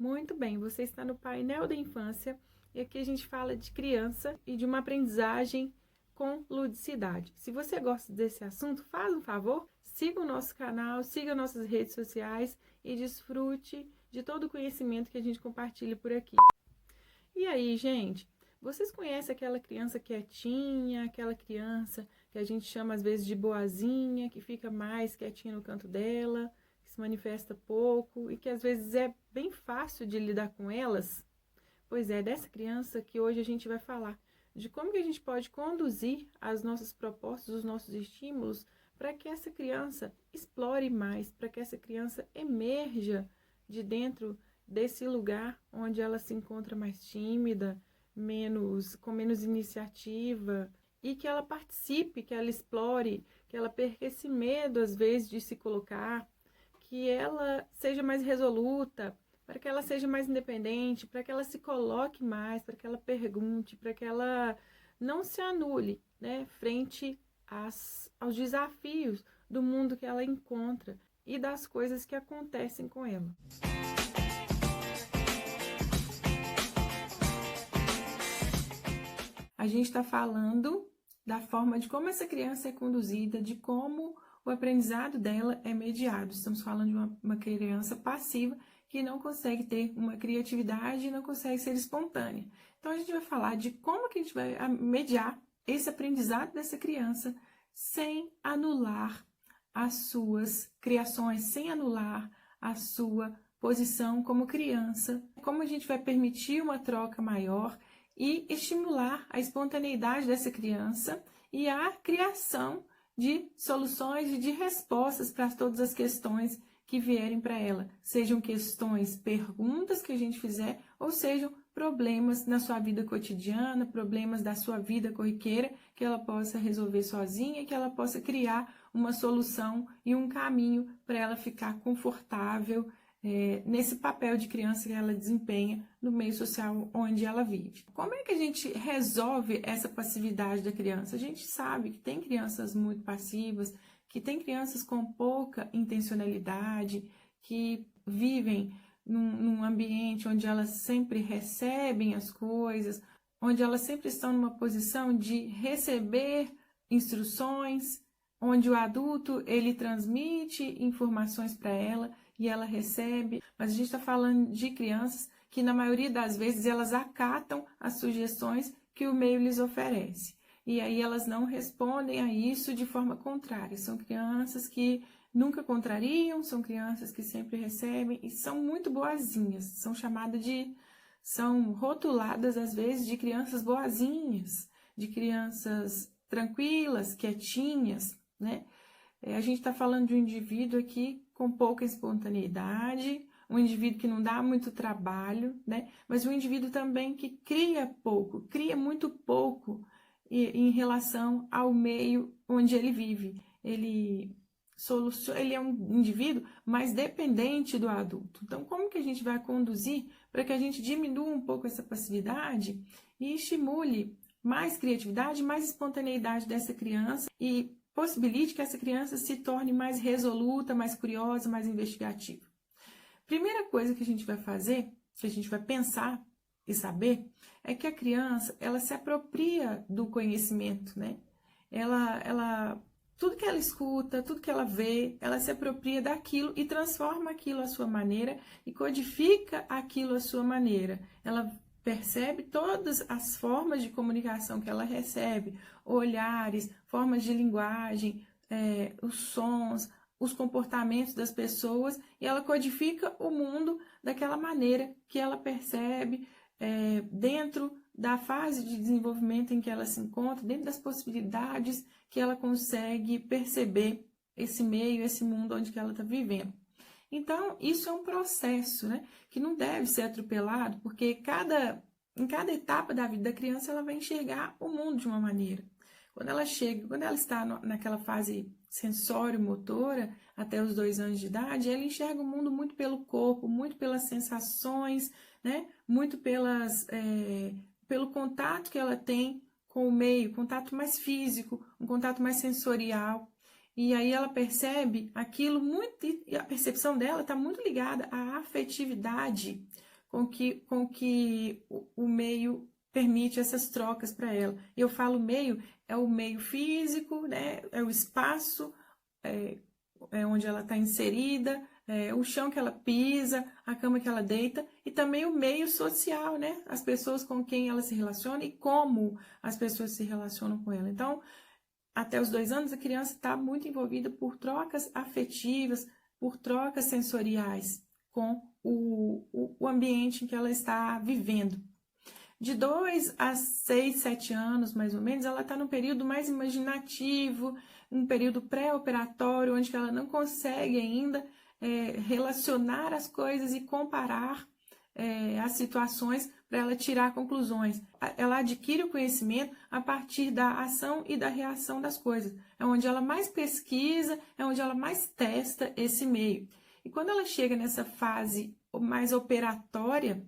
Muito bem, você está no painel da infância e aqui a gente fala de criança e de uma aprendizagem com ludicidade. Se você gosta desse assunto, faz um favor, siga o nosso canal, siga nossas redes sociais e desfrute de todo o conhecimento que a gente compartilha por aqui. E aí, gente, vocês conhecem aquela criança quietinha, aquela criança que a gente chama às vezes de boazinha, que fica mais quietinha no canto dela, que se manifesta pouco e que às vezes é bem fácil de lidar com elas? Pois é, dessa criança que hoje a gente vai falar, de como que a gente pode conduzir as nossas propostas, os nossos estímulos, para que essa criança explore mais, para que essa criança emerja de dentro desse lugar onde ela se encontra mais tímida, com menos iniciativa, e que ela participe, que ela explore, que ela perca esse medo às vezes de se colocar, que ela seja mais resoluta, para que ela seja mais independente, para que ela se coloque mais, para que ela pergunte, para que ela não se anule, né, frente aos desafios do mundo que ela encontra e das coisas que acontecem com ela. A gente está falando da forma de como essa criança é conduzida, de como o aprendizado dela é mediado. Estamos falando de uma criança passiva que não consegue ter uma criatividade e não consegue ser espontânea. Então, a gente vai falar de como que a gente vai mediar esse aprendizado dessa criança sem anular as suas criações, sem anular a sua posição como criança. Como a gente vai permitir uma troca maior e estimular a espontaneidade dessa criança e a criação de soluções e de respostas para todas as questões que vierem para ela, sejam questões, perguntas que a gente fizer, ou sejam problemas na sua vida cotidiana, problemas da sua vida corriqueira, que ela possa resolver sozinha e que ela possa criar uma solução e um caminho para ela ficar confortável nesse papel de criança que ela desempenha no meio social onde ela vive. Como é que a gente resolve essa passividade da criança? A gente sabe que tem crianças muito passivas, que tem crianças com pouca intencionalidade, que vivem num ambiente onde elas sempre recebem as coisas, onde elas sempre estão numa posição de receber instruções, onde o adulto ele transmite informações para ela e ela recebe, mas a gente está falando de crianças que na maioria das vezes elas acatam as sugestões que o meio lhes oferece. E aí elas não respondem a isso de forma contrária. São crianças que nunca contrariam, são crianças que sempre recebem e são muito boazinhas. São rotuladas às vezes de crianças boazinhas, de crianças tranquilas, quietinhas, né? A gente está falando de um indivíduo aqui com pouca espontaneidade, um indivíduo que não dá muito trabalho, né? Mas um indivíduo também que cria pouco, cria muito pouco em relação ao meio onde ele vive. Ele é um indivíduo mais dependente do adulto. Então, como que a gente vai conduzir para que a gente diminua um pouco essa passividade e estimule mais criatividade, mais espontaneidade dessa criança e possibilite que essa criança se torne mais resoluta, mais curiosa, mais investigativa? Primeira coisa que a gente vai fazer, que a gente vai pensar e saber, é que a criança, ela se apropria do conhecimento, né? Tudo que ela escuta, tudo que ela vê, ela se apropria daquilo e transforma aquilo à sua maneira e codifica aquilo à sua maneira. Ela percebe todas as formas de comunicação que ela recebe, olhares, formas de linguagem, os sons, os comportamentos das pessoas, e ela codifica o mundo daquela maneira que ela percebe dentro da fase de desenvolvimento em que ela se encontra, dentro das possibilidades que ela consegue perceber esse meio, esse mundo onde ela está vivendo. Então, isso é um processo, né, que não deve ser atropelado, porque em cada etapa da vida da criança, ela vai enxergar o mundo de uma maneira. Quando ela está naquela fase sensório-motora, até os 2 anos de idade, ela enxerga o mundo muito pelo corpo, muito pelas sensações, né, muito pelo contato que ela tem com o meio, contato mais físico, um contato mais sensorial. E aí ela percebe aquilo muito, e a percepção dela está muito ligada à afetividade com que o meio permite essas trocas para ela. Eu falo meio, é o meio físico, né? É o espaço onde ela está inserida, o chão que ela pisa, a cama que ela deita, e também o meio social, né? As pessoas com quem ela se relaciona e como as pessoas se relacionam com ela. Então, até os 2 anos, a criança está muito envolvida por trocas afetivas, por trocas sensoriais com o ambiente em que ela está vivendo. De 2 a 6, 7 anos, mais ou menos, ela está num período mais imaginativo, um período pré-operatório, onde ela não consegue ainda relacionar as coisas e comparar as situações para ela tirar conclusões. Ela adquire o conhecimento a partir da ação e da reação das coisas. É onde ela mais pesquisa, é onde ela mais testa esse meio. E quando ela chega nessa fase mais operatória,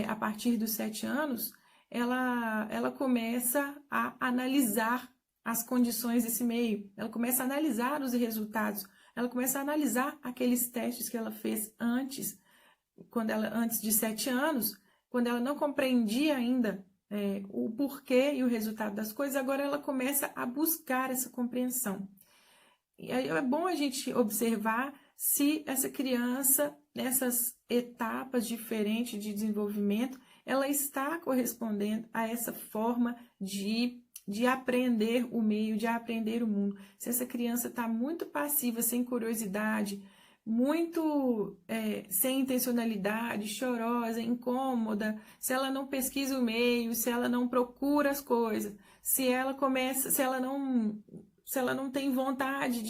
a partir dos 7 anos, ela começa a analisar as condições desse meio, ela começa a analisar os resultados, ela começa a analisar aqueles testes que ela fez antes de 7 anos, quando ela não compreendia ainda o porquê e o resultado das coisas, agora ela começa a buscar essa compreensão. E aí é bom a gente observar se essa criança, nessas etapas diferentes de desenvolvimento, ela está correspondendo a essa forma de aprender o meio, de aprender o mundo. Se essa criança está muito passiva, sem curiosidade, muito sem intencionalidade, chorosa, incômoda, se ela não pesquisa o meio, se ela não procura as coisas, se ela não tem vontade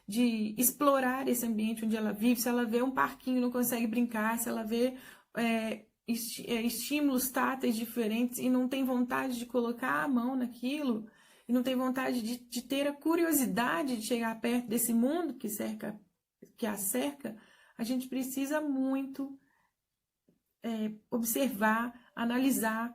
de explorar esse ambiente onde ela vive, se ela vê um parquinho e não consegue brincar, se ela vê estímulos táteis diferentes e não tem vontade de colocar a mão naquilo, e não tem vontade de ter a curiosidade de chegar perto desse mundo que a cerca, a gente precisa muito observar, analisar,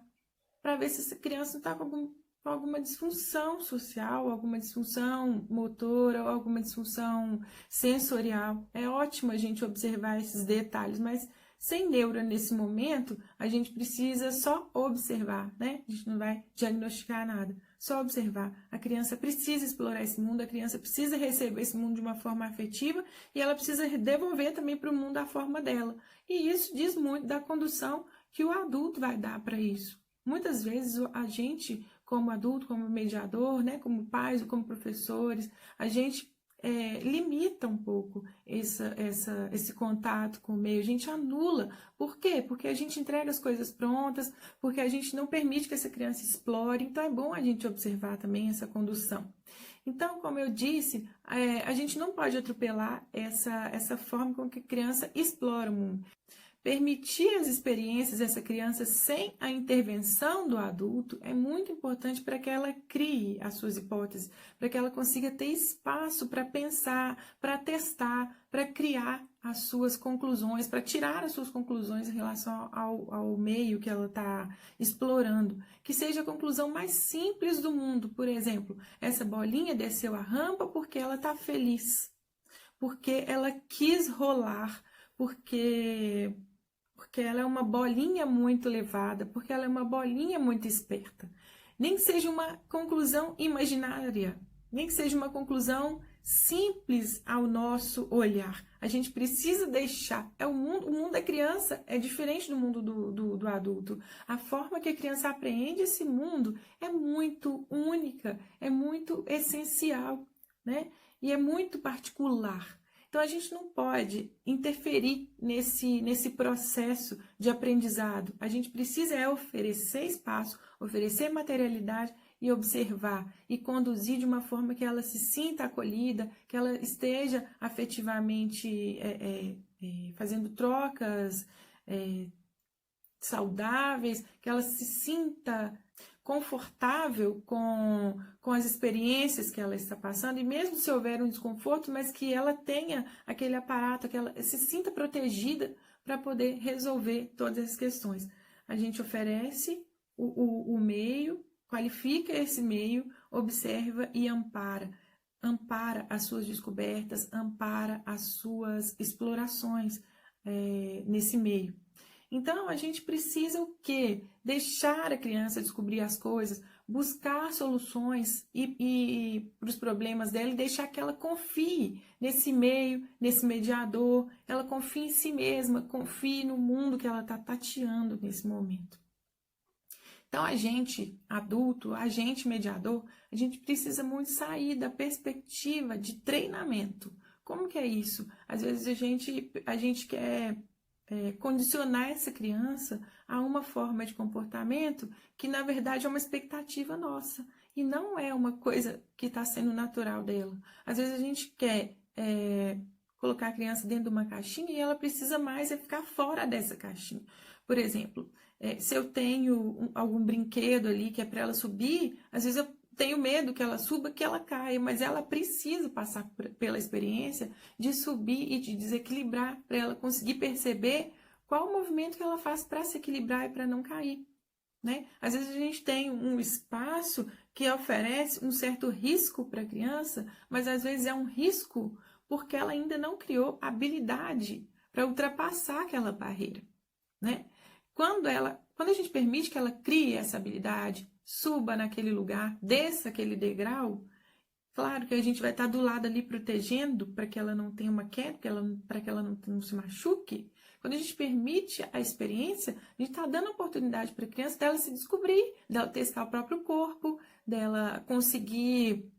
para ver se essa criança não está com alguma disfunção social, alguma disfunção motora, ou alguma disfunção sensorial. É ótimo a gente observar esses detalhes, mas sem neura nesse momento, a gente precisa só observar, né? A gente não vai diagnosticar nada, só observar. A criança precisa explorar esse mundo, a criança precisa receber esse mundo de uma forma afetiva e ela precisa devolver também para o mundo a forma dela. E isso diz muito da condução que o adulto vai dar para isso. Muitas vezes a gente, como adulto, como mediador, né, como pais ou como professores, a gente limita um pouco esse contato com o meio, a gente anula. Por quê? Porque a gente entrega as coisas prontas, porque a gente não permite que essa criança explore, então é bom a gente observar também essa condução. Então, como eu disse, a gente não pode atropelar essa forma com que a criança explora o mundo. Permitir as experiências dessa criança sem a intervenção do adulto é muito importante para que ela crie as suas hipóteses, para que ela consiga ter espaço para pensar, para testar, para criar as suas conclusões, para tirar as suas conclusões em relação ao meio que ela está explorando. Que seja a conclusão mais simples do mundo. Por exemplo, essa bolinha desceu a rampa porque ela está feliz, porque ela quis rolar, porque ela é uma bolinha muito levada, porque ela é uma bolinha muito esperta. Nem que seja uma conclusão imaginária, nem que seja uma conclusão simples ao nosso olhar. A gente precisa deixar. O mundo da criança é diferente do mundo do adulto. A forma que a criança apreende esse mundo é muito única, é muito essencial, né? E é muito particular. Então, a gente não pode interferir nesse processo de aprendizado. A gente precisa oferecer espaço, oferecer materialidade e observar e conduzir de uma forma que ela se sinta acolhida, que ela esteja afetivamente fazendo trocas saudáveis, que ela se sinta confortável com as experiências que ela está passando, e mesmo se houver um desconforto, mas que ela tenha aquele aparato, que ela se sinta protegida para poder resolver todas as questões. A gente oferece o meio, qualifica esse meio, observa e ampara. Ampara as suas descobertas, ampara as suas explorações nesse meio. Então, a gente precisa o quê? Deixar a criança descobrir as coisas, buscar soluções para os problemas dela e deixar que ela confie nesse meio, nesse mediador, ela confie em si mesma, confie no mundo que ela está tateando nesse momento. Então, a gente adulto, a gente mediador, a gente precisa muito sair da perspectiva de treinamento. Como que é isso? Às vezes a gente quer condicionar essa criança a uma forma de comportamento que, na verdade, é uma expectativa nossa. E não é uma coisa que está sendo natural dela. Às vezes a gente quer colocar a criança dentro de uma caixinha e ela precisa mais ficar fora dessa caixinha. Por exemplo, se eu tenho algum brinquedo ali que é para ela subir, às vezes eu tenho medo que ela suba, que ela caia, mas ela precisa passar pela experiência de subir e de desequilibrar para ela conseguir perceber qual o movimento que ela faz para se equilibrar e para não cair, né? Às vezes a gente tem um espaço que oferece um certo risco para a criança, mas às vezes é um risco porque ela ainda não criou habilidade para ultrapassar aquela barreira, né? Quando a gente permite que ela crie essa habilidade, suba naquele lugar, desça aquele degrau, claro que a gente vai estar do lado ali protegendo para que ela não tenha uma queda, para que ela não se machuque. Quando a gente permite a experiência, a gente está dando oportunidade para a criança dela se descobrir, dela testar o próprio corpo, dela conseguir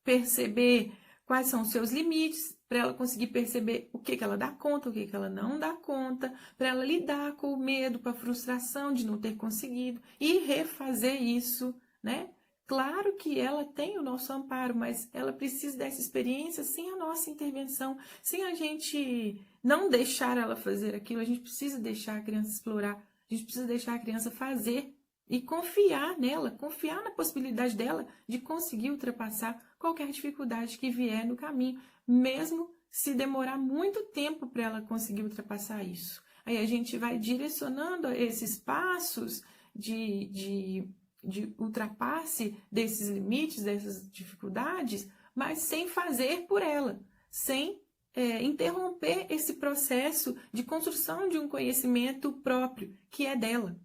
perceber quais são os seus limites, para ela conseguir perceber o que ela dá conta, o que ela não dá conta, para ela lidar com o medo, com a frustração de não ter conseguido e refazer isso, né? Claro que ela tem o nosso amparo, mas ela precisa dessa experiência sem a nossa intervenção, sem a gente não deixar ela fazer aquilo, a gente precisa deixar a criança explorar, a gente precisa deixar a criança fazer e confiar nela, confiar na possibilidade dela de conseguir ultrapassar qualquer dificuldade que vier no caminho, mesmo se demorar muito tempo para ela conseguir ultrapassar isso. Aí a gente vai direcionando esses passos de ultrapasse desses limites, dessas dificuldades, mas sem fazer por ela, sem interromper esse processo de construção de um conhecimento próprio, que é dela,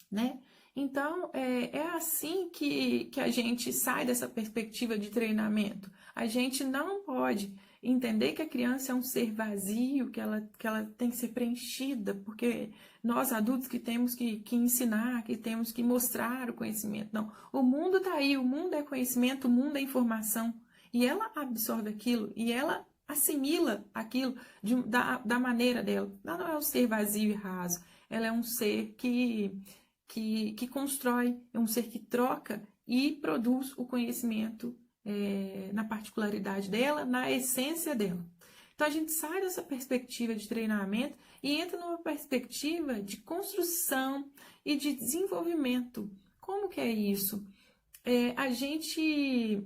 né? Então, é assim que a gente sai dessa perspectiva de treinamento. A gente não pode entender que a criança é um ser vazio, que ela tem que ser preenchida, porque nós adultos que temos que ensinar, que temos que mostrar o conhecimento. Não, o mundo está aí, o mundo é conhecimento, o mundo é informação. E ela absorve aquilo, e ela assimila aquilo da maneira dela. Ela não é um ser vazio e raso, ela é um ser que constrói, é um ser que troca e produz o conhecimento na particularidade dela, na essência dela. Então, a gente sai dessa perspectiva de treinamento e entra numa perspectiva de construção e de desenvolvimento. Como que é isso? A gente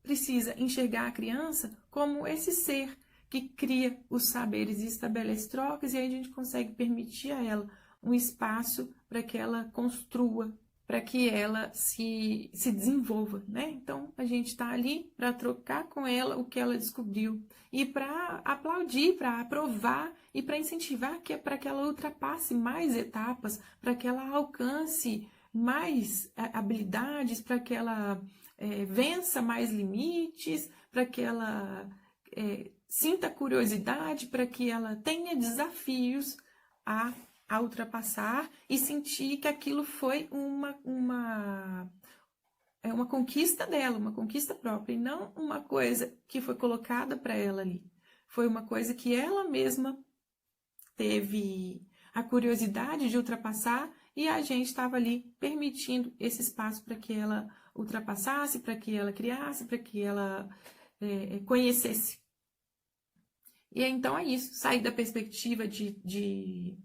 precisa enxergar a criança como esse ser que cria os saberes e estabelece trocas, e aí a gente consegue permitir a ela um espaço para que ela construa, para que ela se desenvolva, né? Então, a gente está ali para trocar com ela o que ela descobriu e para aplaudir, para aprovar e para incentivar para que ela ultrapasse mais etapas, para que ela alcance mais habilidades, para que ela vença mais limites, para que ela sinta curiosidade, para que ela tenha desafios a ultrapassar e sentir que aquilo foi uma conquista dela, uma conquista própria, e não uma coisa que foi colocada para ela ali. Foi uma coisa que ela mesma teve a curiosidade de ultrapassar e a gente estava ali permitindo esse espaço para que ela ultrapassasse, para que ela criasse, para que ela conhecesse. E então é isso, sair da perspectiva de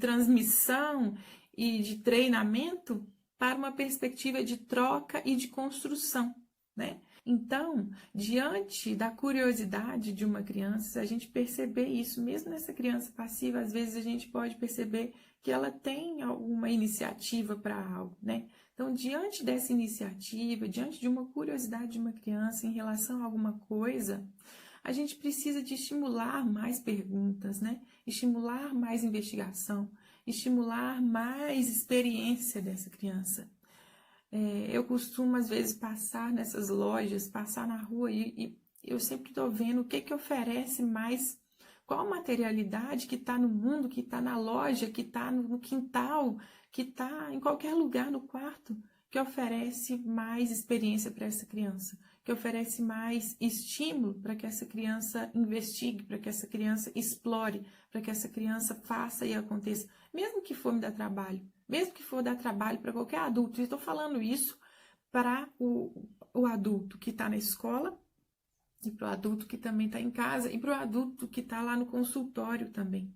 transmissão e de treinamento para uma perspectiva de troca e de construção, né? Então, diante da curiosidade de uma criança, se a gente perceber isso, mesmo nessa criança passiva, às vezes a gente pode perceber que ela tem alguma iniciativa para algo, né? Então, diante dessa iniciativa, diante de uma curiosidade de uma criança em relação a alguma coisa, a gente precisa de estimular mais perguntas, né? estimular mais investigação, estimular mais experiência dessa criança. Eu costumo, às vezes, passar nessas lojas, passar na rua e eu sempre estou vendo o que oferece mais, qual a materialidade que está no mundo, que está na loja, que está no quintal, que está em qualquer lugar no quarto, que oferece mais experiência para essa criança, que oferece mais estímulo para que essa criança investigue, para que essa criança explore, para que essa criança faça e aconteça, mesmo que for me dar trabalho, mesmo que for dar trabalho para qualquer adulto. Eu estou falando isso para o adulto que está na escola, e para o adulto que também está em casa, e para o adulto que está lá no consultório também.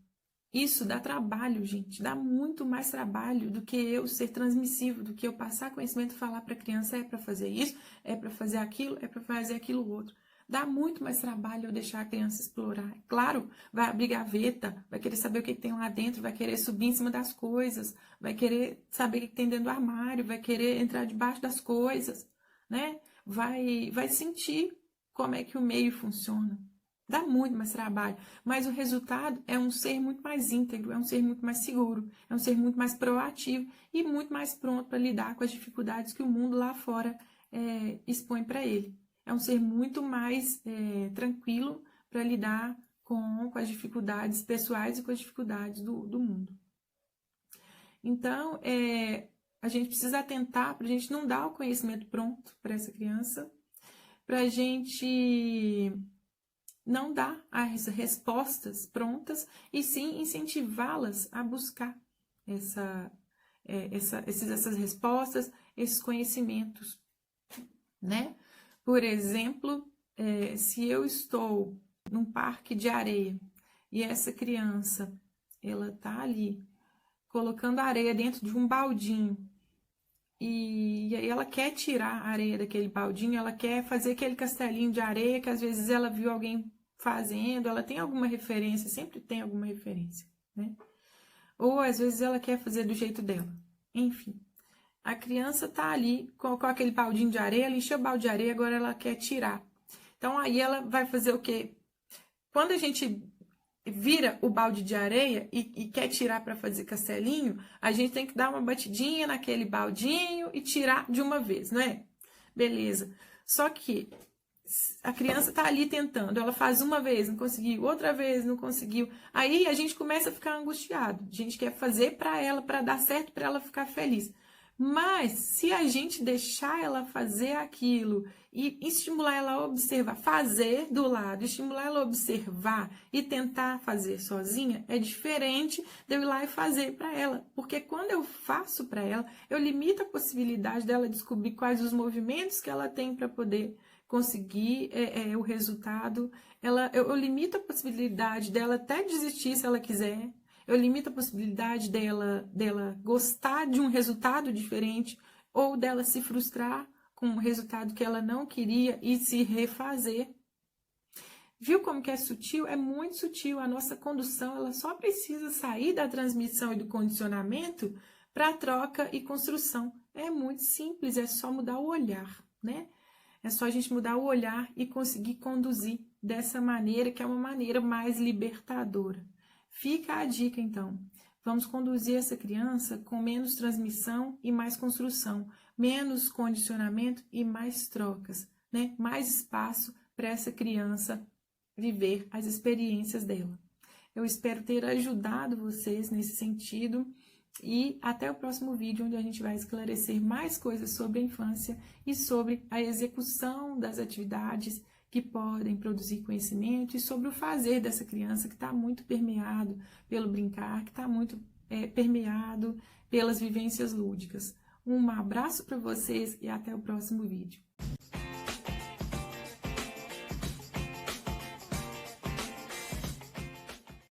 Isso dá trabalho, gente, dá muito mais trabalho do que eu ser transmissivo, do que eu passar conhecimento e falar para a criança, é para fazer isso, é para fazer aquilo, é para fazer aquilo outro. Dá muito mais trabalho eu deixar a criança explorar. Claro, vai abrir gaveta, vai querer saber o que tem lá dentro, vai querer subir em cima das coisas, vai querer saber o que tem dentro do armário, vai querer entrar debaixo das coisas, né? Vai sentir como é que o meio funciona. Dá muito mais trabalho, mas o resultado é um ser muito mais íntegro, é um ser muito mais seguro, é um ser muito mais proativo e muito mais pronto para lidar com as dificuldades que o mundo lá fora expõe para ele. É um ser muito mais tranquilo para lidar com as dificuldades pessoais e com as dificuldades do mundo. Então, a gente precisa atentar para a gente não dar o conhecimento pronto para essa criança, para a gente não dar as respostas prontas, e sim incentivá-las a buscar essas respostas, esses conhecimentos, né? Por exemplo, se eu estou num parque de areia e essa criança, ela está ali colocando areia dentro de um baldinho, e aí ela quer tirar a areia daquele baldinho, ela quer fazer aquele castelinho de areia que às vezes ela viu alguém fazendo, ela tem alguma referência, sempre tem alguma referência, né? Ou às vezes ela quer fazer do jeito dela. Enfim, a criança tá ali com aquele baldinho de areia, ela encheu o balde de areia, agora ela quer tirar. Então aí ela vai fazer o quê? Quando a gente vira o balde de areia e quer tirar para fazer castelinho, a gente tem que dar uma batidinha naquele baldinho e tirar de uma vez, não é? Beleza. Só que a criança está ali tentando, ela faz uma vez, não conseguiu, outra vez, não conseguiu. Aí a gente começa a ficar angustiado. A gente quer fazer para ela, para dar certo, para ela ficar feliz. Mas se a gente deixar ela fazer aquilo e estimular ela a observar, fazer do lado, estimular ela a observar e tentar fazer sozinha, é diferente de eu ir lá e fazer para ela. Porque quando eu faço para ela, eu limito a possibilidade dela descobrir quais os movimentos que ela tem para poder conseguir o resultado. Eu limito a possibilidade dela até desistir se ela quiser. Eu limito a possibilidade dela gostar de um resultado diferente ou dela se frustrar com um resultado que ela não queria e se refazer. Viu como que é sutil? É muito sutil. A nossa condução, ela só precisa sair da transmissão e do condicionamento para a troca e construção. É muito simples, é só mudar o olhar, né? É só a gente mudar o olhar e conseguir conduzir dessa maneira, que é uma maneira mais libertadora. Fica a dica, então. Vamos conduzir essa criança com menos transmissão e mais construção, menos condicionamento e mais trocas, né? Mais espaço para essa criança viver as experiências dela. Eu espero ter ajudado vocês nesse sentido e até o próximo vídeo, onde a gente vai esclarecer mais coisas sobre a infância e sobre a execução das atividades que podem produzir conhecimento e sobre o fazer dessa criança que está muito permeado pelo brincar, que está muito permeado pelas vivências lúdicas. Um abraço para vocês e até o próximo vídeo.